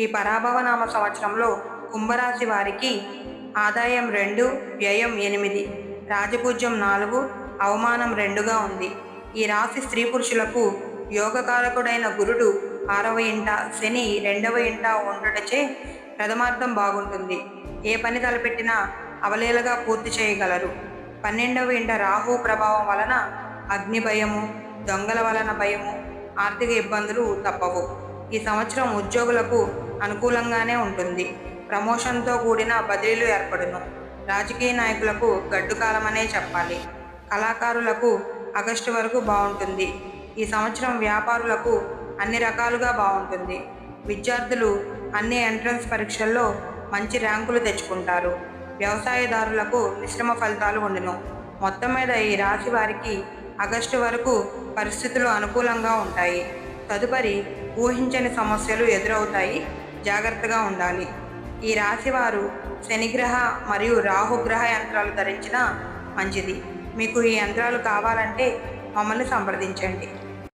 ఈ పరాభవనామ సంవత్సరంలో కుంభరాశి వారికి ఆదాయం 2, వ్యయం 8, రాజపూజ్యం 4, అవమానం 2గా ఉంది. ఈ రాశి స్త్రీ పురుషులకు యోగకారకుడైన గురుడు 6వ ఇంట, శని 2వ ఇంట ఉండటచే ప్రథమార్థం బాగుంటుంది. ఏ పని తలపెట్టినా అవలీలగా పూర్తి చేయగలరు. 12వ ఇంట రాహు ప్రభావం వలన అగ్ని భయము, దొంగల వలన భయము, ఆర్థిక ఇబ్బందులు తప్పవు. ఈ సంవత్సరం ఉద్యోగులకు అనుకూలంగానే ఉంటుంది. ప్రమోషన్తో కూడిన బదిలీలు ఏర్పడును. రాజకీయ నాయకులకు గడ్డు కాలమనే చెప్పాలి. కళాకారులకు ఆగస్టు వరకు బాగుంటుంది. ఈ సంవత్సరం వ్యాపారులకు అన్ని రకాలుగా బాగుంటుంది. విద్యార్థులు అన్ని ఎంట్రన్స్ పరీక్షల్లో మంచి ర్యాంకులు తెచ్చుకుంటారు. వ్యవసాయదారులకు మిశ్రమ ఫలితాలు ఉండును. మొత్తం మీద ఈ రాశి వారికి ఆగస్టు వరకు పరిస్థితులు అనుకూలంగా ఉంటాయి. తదుపరి ఊహించని సమస్యలు ఎదురవుతాయి. జాగ్రత్తగా ఉండాలి. ఈ రాశివారు శనిగ్రహ మరియు రాహుగ్రహ యంత్రాలు ధరించినా మంచిది. మీకు ఈ యంత్రాలు కావాలంటే మమ్మల్ని సంప్రదించండి.